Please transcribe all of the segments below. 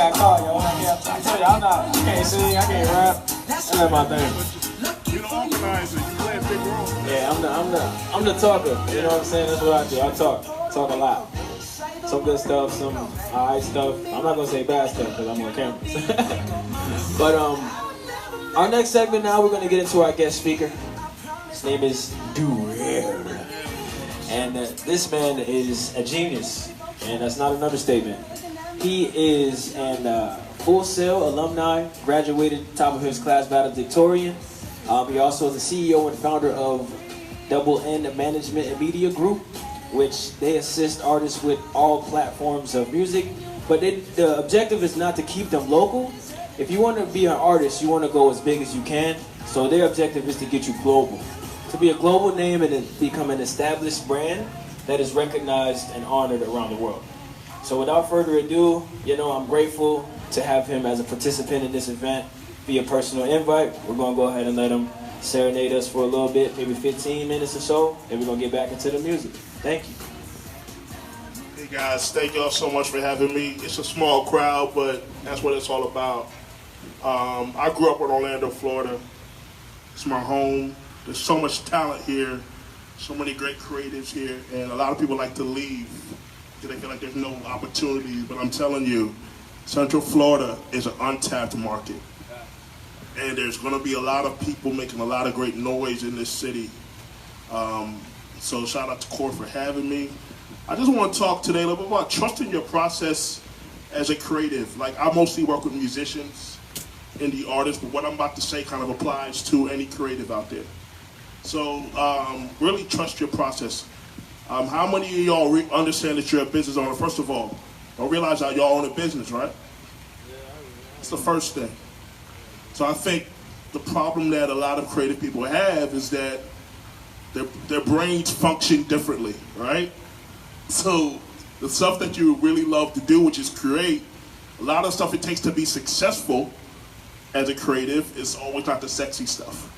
got caught, yo. I tell you, I can't sing, I can't rap. That's not my thing. You're the organizer. You play a big role. Yeah, I'm the talker. You know what I'm saying? That's what I do. I talk a lot. Some good stuff, some alright stuff. I'm not gonna say bad stuff because I'm on camera. But our next segment now, we're gonna get into our guest speaker. His name is Durell, and this man is a genius, and that's not an understatement. He is an Full Sail alumni, graduated top of his class valedictorian. He also is the CEO and founder of Double N Management and Media Group, which they assist artists with all platforms of music. But the objective is not to keep them local. If you want to be an artist, you want to go as big as you can. So their objective is to get you global. To be a global name and become an established brand that is recognized and honored around the world. So without further ado, I'm grateful to have him as a participant in this event via personal invite. We're going to go ahead and let him serenade us for a little bit, maybe 15 minutes or so, and we're going to get back into the music. Thank you. Hey guys, thank y'all so much for having me. It's a small crowd, but that's what it's all about. I grew up in Orlando, Florida. It's my home. There's so much talent here, so many great creatives here, and a lot of people like to leave because they feel like there's no opportunities, but I'm telling you, Central Florida is an untapped market. And there's going to be a lot of people making a lot of great noise in this city. So shout out to Core for having me. I just want to talk today a little bit about trusting your process as a creative. Like, I mostly work with musicians, indie artists, but what I'm about to say kind of applies to any creative out there. So really trust your process. How many of y'all understand that you're a business owner? First of all, don't realize how y'all own a business, right? That's the first thing. So I think the problem that a lot of creative people have is that their brains function differently, right? So the stuff that you really love to do, which is create, a lot of stuff it takes to be successful as a creative is always not the sexy stuff,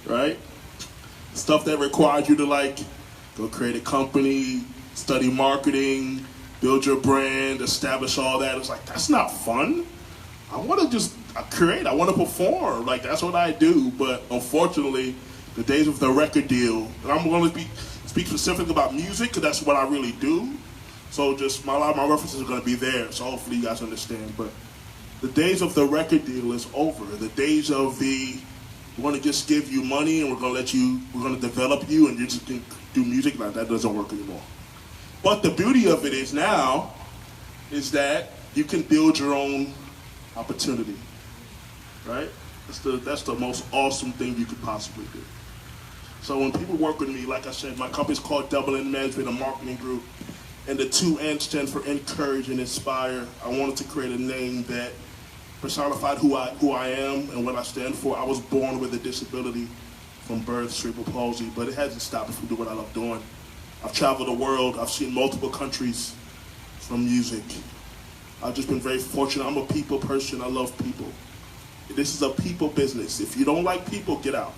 right? Stuff that requires you to go create a company, study marketing, build your brand, establish all that. It's like, that's not fun. I want to just create, I want to perform, that's what I do, but unfortunately, the days of the record deal, and I'm going to speak specifically about music, because that's what I really do, so just a lot of my references are going to be there, so hopefully you guys understand, but the days of the record deal is over. The days of we want to just give you money, and we're going to develop you, and you're just going to do music, that doesn't work anymore. But the beauty of it is now, is that you can build your own opportunity, right? That's the most awesome thing you could possibly do. So when people work with me, like I said, my company's called Double N Management and Marketing Group, and the two N stand for encourage and inspire. I wanted to create a name that personified who I am and what I stand for. I was born with a disability from birth, cerebral palsy, but it hasn't stopped me from doing what I love doing. I've traveled the world. I've seen multiple countries from music. I've just been very fortunate. I'm a people person. I love people. This is a people business. If you don't like people, get out.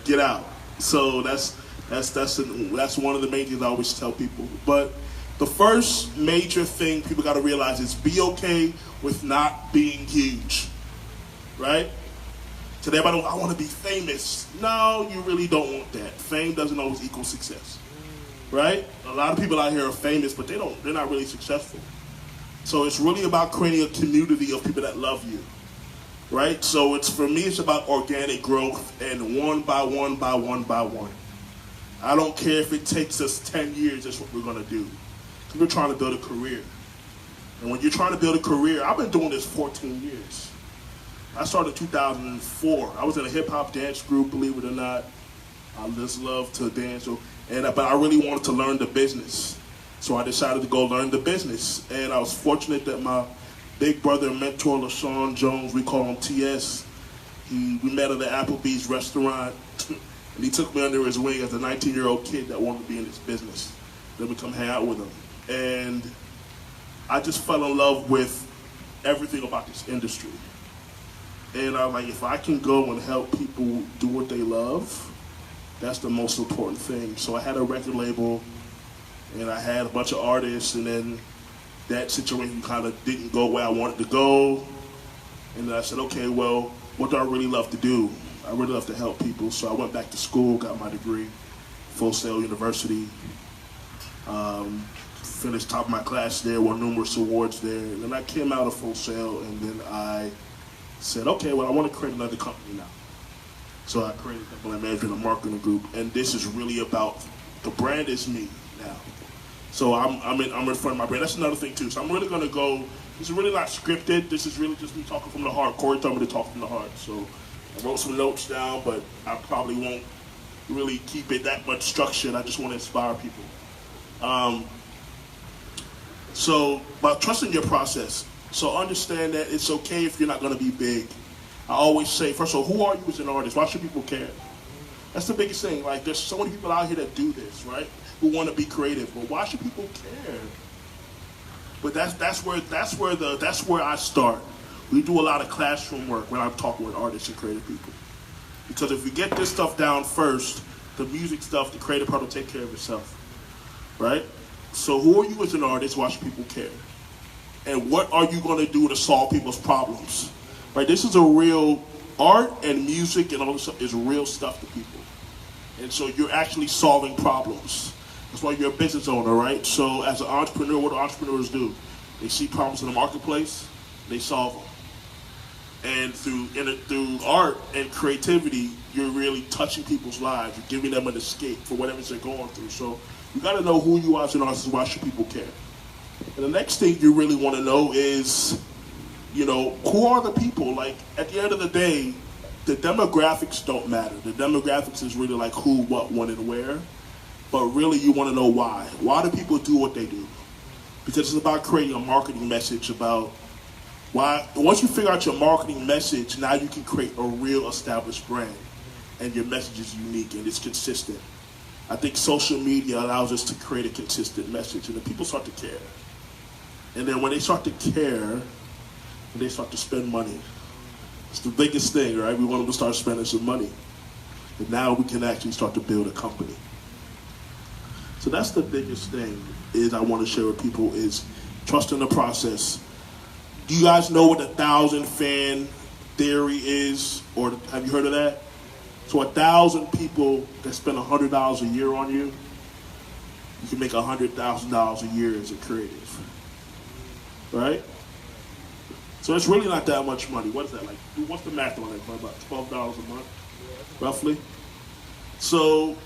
Get out. So that's one of the main things I always tell people. But the first major thing people got to realize is be okay with not being huge, right? Today, everybody, I want to be famous. No, you really don't want that. Fame doesn't always equal success, right? A lot of people out here are famous, but they're not really successful. So it's really about creating a community of people that love you, right? So for me, it's about organic growth and one by one by one by one. I don't care if it takes us 10 years, that's what we're going to do. Because we're trying to build a career. And when you're trying to build a career, I've been doing this 14 years. I started in 2004. I was in a hip-hop dance group, believe it or not. I just love to dance. But I really wanted to learn the business. So I decided to go learn the business. And I was fortunate that my big brother and mentor, LaShawn Jones, we call him TS, we met at the Applebee's restaurant. And he took me under his wing as a 19-year-old kid that wanted to be in this business. Then we come hang out with him. And I just fell in love with everything about this industry. And I'm like, if I can go and help people do what they love, that's the most important thing. So I had a record label, and I had a bunch of artists, and then that situation kind of didn't go where I wanted to go. And then I said, okay, well, what do I really love to do? I really love to help people. So I went back to school, got my degree, Full Sail University, finished top of my class there, won numerous awards there. And then I came out of Full Sail, and then I said, okay, well, I want to create another company now. So I created a brand management and marketing group, and this is really about, the brand is me now. So I'm in front of my brand. That's another thing too. So I'm really gonna go, this is really not scripted. This is really just me talking from the heart. Corey told me to talk from the heart. So I wrote some notes down, but I probably won't really keep it that much structured. I just want to inspire people. So, by trusting your process. So understand that it's okay if you're not gonna be big. I always say, first of all, who are you as an artist? Why should people care? That's the biggest thing. Like, there's so many people out here that do this, right? Who want to be creative, but why should people care? But that's where I start. We do a lot of classroom work when I'm talking with artists and creative people, because if we get this stuff down first, the music stuff, the creative part will take care of itself, right? So who are you as an artist? Why should people care? And what are you going to do to solve people's problems? Right? This is a real art, and music and all this stuff is real stuff to people. And so you're actually solving problems. That's why you're a business owner, right? So as an entrepreneur, what do entrepreneurs do? They see problems in the marketplace, they solve them. And through art and creativity, you're really touching people's lives. You're giving them an escape for whatever they're going through. So you got to know who you are as an artist. Why should people care? And the next thing you really want to know is, you know, who are the people? Like, at the end of the day, the demographics don't matter. The demographics is really like who, what, when, and where. But really, you want to know why. Why do people do what they do? Because it's about creating a marketing message about why. Once you figure out your marketing message, now you can create a real established brand. And your message is unique and it's consistent. I think social media allows us to create a consistent message, and then people start to care. And then when they start to care, they start to spend money. It's the biggest thing, right? We want them to start spending some money. And now we can actually start to build a company. So that's the biggest thing is I want to share with people is trust in the process. Do you guys know what the 1,000 fan theory is? Or have you heard of that? So 1,000 people that spend $100 a year on you, you can make $100,000 a year as a creative. Right? So it's really not that much money. What is that like? What's the math on that? About $12 a month, roughly. So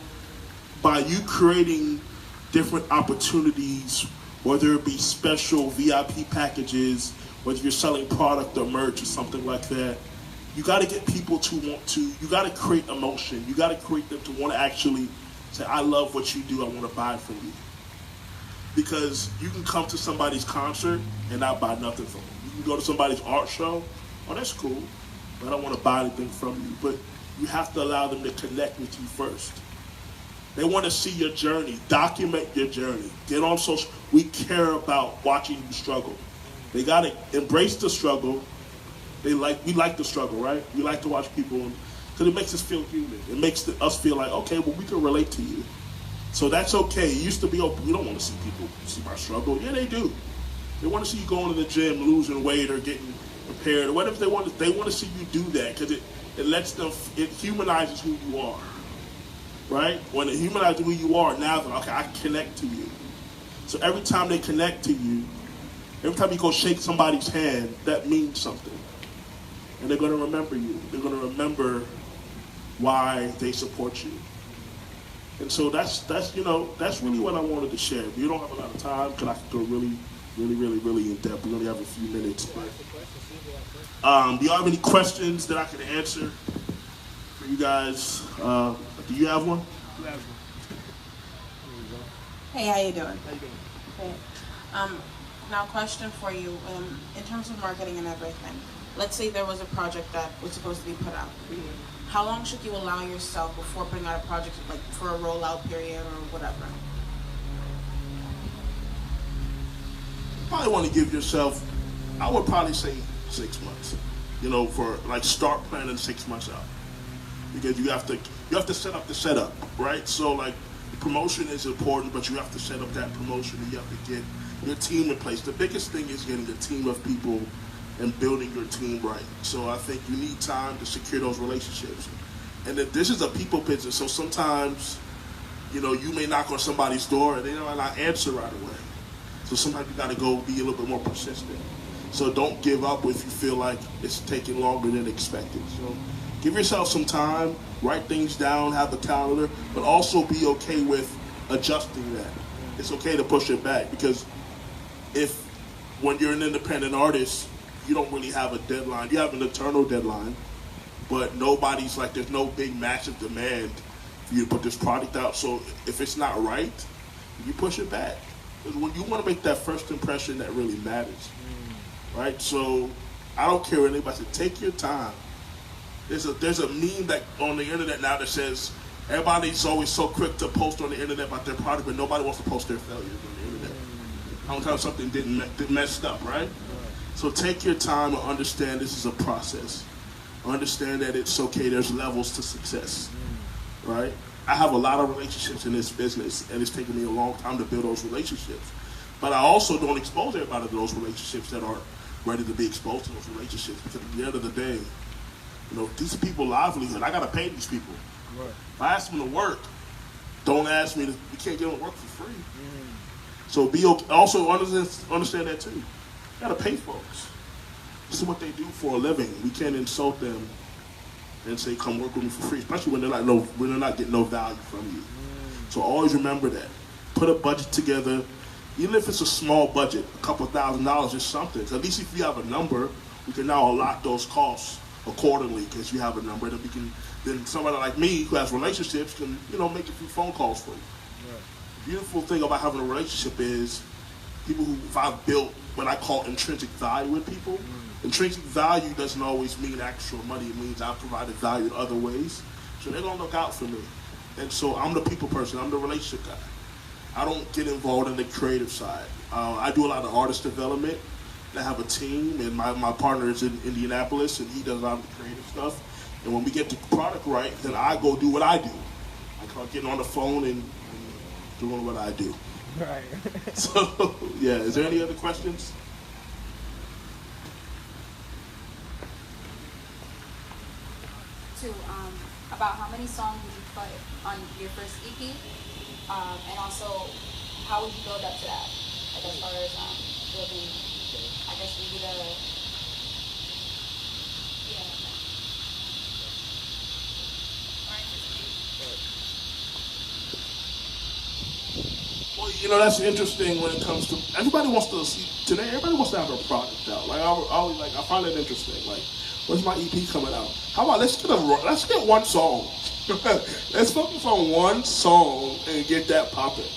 by you creating different opportunities, whether it be special VIP packages, whether you're selling product or merch or something like that, you got to get people to want to, you got to create emotion. You got to create them to want to actually say, I love what you do, I want to buy from you. Because you can come to somebody's concert and not buy nothing from them. You can go to somebody's art show, oh, that's cool, but I don't want to buy anything from you. But you have to allow them to connect with you first. They want to see your journey. Document your journey. Get on social. We care about watching you struggle. They got to embrace the struggle. We like the struggle, right? We like to watch people, because it makes us feel human. It makes us feel like, okay, well, we can relate to you. So that's okay. It used to be, we don't want to see people see my struggle. Yeah, they do. They want to see you going to the gym, losing weight, or getting prepared, or whatever they want to see you do that, because it lets them, it humanizes who you are, right? When it humanizes who you are, now they're okay, I connect to you. So every time they connect to you, every time you go shake somebody's hand, that means something. And they're going to remember you. They're going to remember why they support you. And so that's really what I wanted to share. We don't have a lot of time because I could go really in depth. We only have a few minutes. But, do you have any questions that I can answer for you guys? Do you have one? Hey, how you doing? How you doing? Great. Now, question for you. In terms of marketing and everything, let's say there was a project that was supposed to be put out. How long should you allow yourself before putting out a project, like for a rollout period or whatever? Probably want to give yourself, I would probably say 6 months. For like start planning 6 months out, because you have to set up the setup, right? So like the promotion is important, but you have to set up that promotion, and you have to get your team in place. The biggest thing is getting a team of people and building your team right. So I think you need time to secure those relationships. And then this is a people business, so sometimes, you know, you may knock on somebody's door and they might not answer right away. So sometimes you got to go be a little bit more persistent. So don't give up if you feel like it's taking longer than expected. So give yourself some time, write things down, have a calendar, but also be okay with adjusting that. It's okay to push it back, because when you're an independent artist, you don't really have a deadline. You have an eternal deadline, but there's no big massive demand for you to put this product out. So if it's not right, you push it back. Because when you want to make that first impression, that really matters, right? So I don't care what anybody says. Take your time. There's a meme that on the internet now that says everybody's always so quick to post on the internet about their product, but nobody wants to post their failures on the internet. I don't tell something didn't messed up, right? So take your time and understand this is a process. Understand that it's okay. There's levels to success, right? I have a lot of relationships in this business, and it's taken me a long time to build those relationships. But I also don't expose everybody to those relationships that are ready to be exposed to those relationships, because at the end of the day, you know, these people livelihood. I gotta pay these people. Right. If I ask them to work, don't ask me to. You can't get them to work for free. So also understand that too. You gotta pay folks. This is what they do for a living. We can't insult them and say, "Come work with me for free," especially when they're not getting no value from you. So always remember that. Put a budget together, even if it's a small budget, a couple $1,000 is something. At least if you have a number, we can now allot those costs accordingly, because you have a number that then somebody like me who has relationships can, you know, make a few phone calls for you. Right. The beautiful thing about having a relationship is if I've built what I call intrinsic value with people. Intrinsic value doesn't always mean actual money. It means I've provided value in other ways. So they're gonna look out for me. And so I'm the people person. I'm the relationship guy. I don't get involved in the creative side. I do a lot of artist development. I have a team, and my partner is in Indianapolis, and he does a lot of the creative stuff. And when we get the product right, then I go do what I do. I start getting on the phone and doing what I do. Right. So, yeah, is there any other questions? About how many songs would you put on your first EP, and also how would you build up to that, like as far as building, I guess maybe Well, you know, that's interesting when it comes to, everybody wants to see, today everybody wants to have a product out. Like I find it interesting, like, when's my EP coming out? How about let's get one song. Let's focus on one song and get that popping.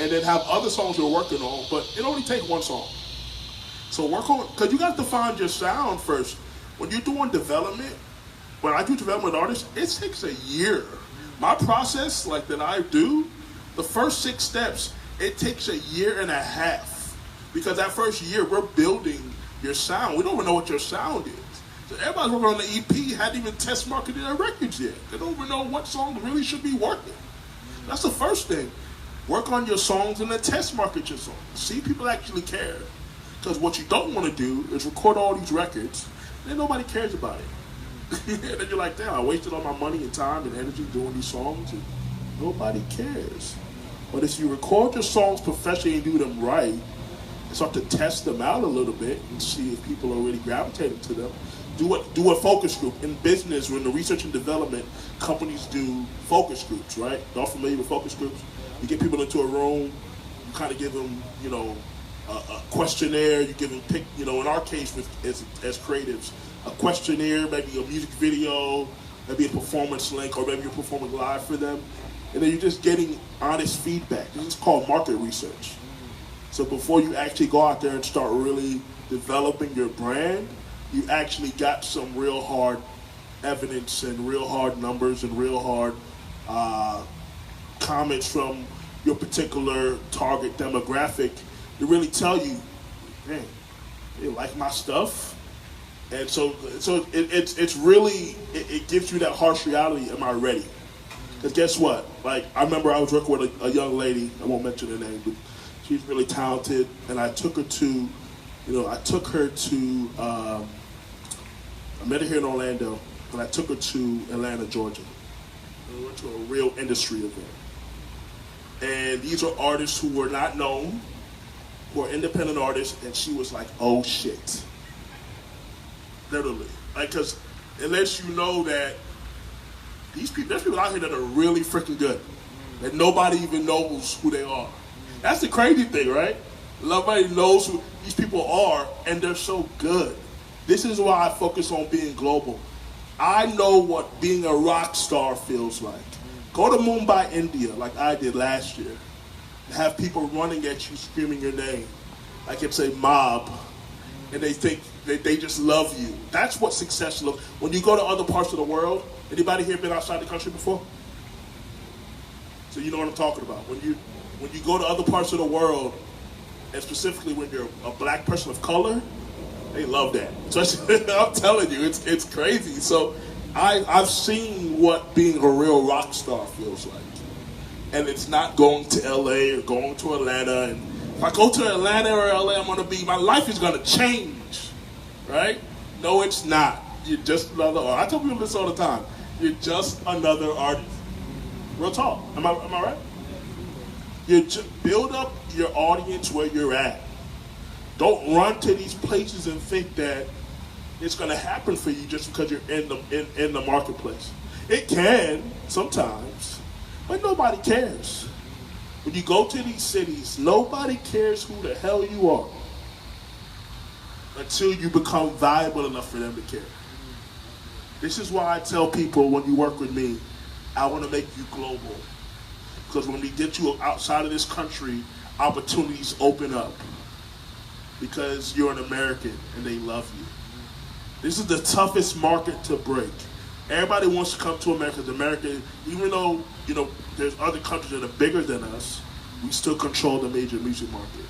And then have other songs we're working on, but it only takes one song. So work on, because you got to find your sound first. When you're doing development, when I do development with artists, it takes a year. My process, like that I do, the first 6 steps, it takes a year and a half. Because that first year, we're building your sound. We don't even know what your sound is. So everybody's working on the EP, hadn't even test marketed their records yet. They don't even know what song really should be working. That's the first thing. Work on your songs and then test market your songs. See if people actually care. Because what you don't want to do is record all these records and then nobody cares about it. And then you're like, damn, I wasted all my money and time and energy doing these songs and nobody cares. But if you record your songs professionally and do them right, and start to test them out a little bit and see if people are really gravitating to them, do a focus group. In business, when the research and development, companies do focus groups, right? Y'all familiar with focus groups? You get people into a room, you kind of give them, you know, a questionnaire, you give them in our case as creatives, a questionnaire, maybe a music video, maybe a performance link, or maybe you're performing live for them. And then you're just getting honest feedback. This is called market research. So before you actually go out there and start really developing your brand, you actually got some real hard evidence and real hard numbers and real hard comments from your particular target demographic to really tell you, man, they like my stuff. And so it's really, it gives you that harsh reality, am I ready? Because guess what? Like, I remember I was working with a young lady, I won't mention her name, but She's really talented, and I took her to, I met her here in Orlando, and I took her to Atlanta, Georgia. And we went to a real industry event. And these are artists who were not known, who are independent artists, and she was like, oh shit. Literally. Like, because it lets you know that there's people out here that are really freaking good, that nobody even knows who they are. That's the crazy thing, right? Nobody knows who these people are, and they're so good. This is why I focus on being global. I know what being a rock star feels like. Go to Mumbai, India, like I did last year. Have people running at you, screaming your name. Like it's a mob, and they think that they just love you. That's what success looks. When you go to other parts of the world, anybody here been outside the country before? So you know what I'm talking about. When you go to other parts of the world, and specifically when you're a black person of color, they love that. Especially, I'm telling you, it's crazy. So I've seen what being a real rock star feels like. And it's not going to LA or going to Atlanta. And if I go to Atlanta or LA, my life is gonna change, right? No, it's not. You're just another artist. I tell people this all the time. You're just another artist. Real talk. Am I right? You just build up your audience where you're at. Don't run to these places and think that it's gonna happen for you just because you're in the marketplace. It can sometimes, but nobody cares. When you go to these cities, nobody cares who the hell you are until you become valuable enough for them to care. This is why I tell people when you work with me, I want to make you global. Because when we get you outside of this country, opportunities open up. Because you're an American and they love you. This is the toughest market to break. Everybody wants to come to America. Because America, even though there's other countries that are bigger than us, we still control the major music market.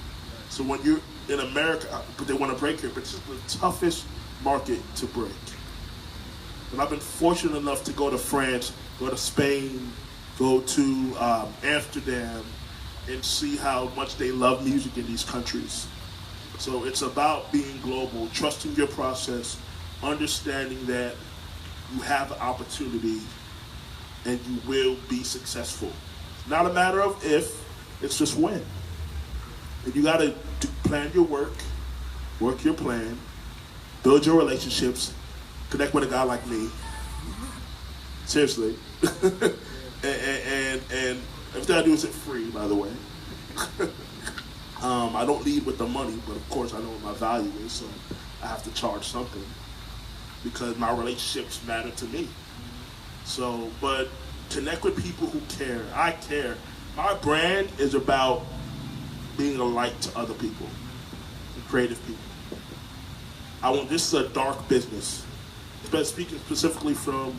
So when you're in America, but they want to break here, but this is the toughest market to break. And I've been fortunate enough to go to France, go to Spain, go to Amsterdam, and see how much they love music in these countries. So it's about being global, trusting your process, understanding that you have an opportunity and you will be successful. It's not a matter of if, it's just when. And you gotta plan your work your plan, build your relationships, connect with a guy like me. Seriously. and everything I do is free, by the way. I don't lead with the money, but of course I know what my value is, so I have to charge something because my relationships matter to me. So, but connect with people who care. I care. My brand is about being a light to other people, and creative people. This is a dark business. Speaking specifically from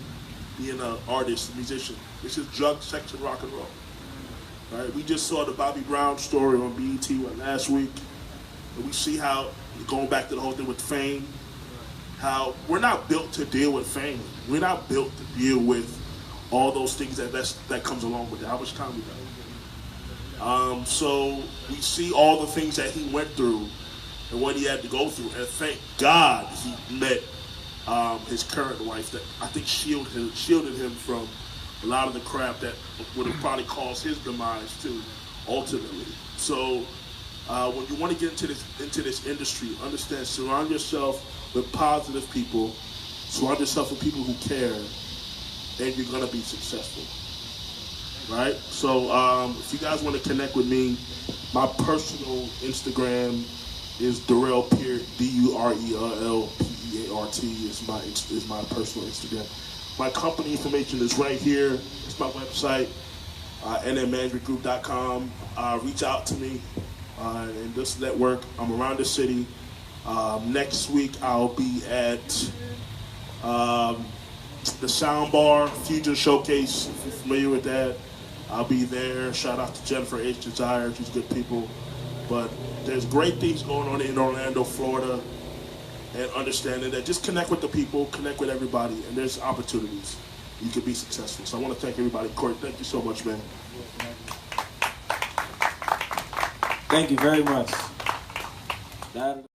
being an artist, a musician. This is drug, sex, and rock and roll. Right? We just saw the Bobby Brown story on BET last week. And we see how, going back to the whole thing with fame, how we're not built to deal with fame. We're not built to deal with all those things that comes along with it. How much time we got? So we see all the things that he went through and what he had to go through. And thank God he met his current wife that I think shielded him from a lot of the crap that would have probably caused his demise too, ultimately. So when you want to get into this industry, understand, surround yourself with positive people, surround yourself with people who care, and you're gonna be successful. Right? So if you guys want to connect with me, my personal Instagram is Durell Peart, DURELLPEART is my personal Instagram. My company information is right here. It's my website, nmmanagementgroup.com. Reach out to me in this network. I'm around the city. Next week I'll be at the Soundbar Fusion Showcase, if you're familiar with that. I'll be there. Shout out to Jennifer H. Desire. She's good people. But there's great things going on in Orlando, Florida, and understanding that just connect with the people, connect with everybody, and there's opportunities. You can be successful. So I want to thank everybody. Corey, thank you so much, man. Thank you very much. That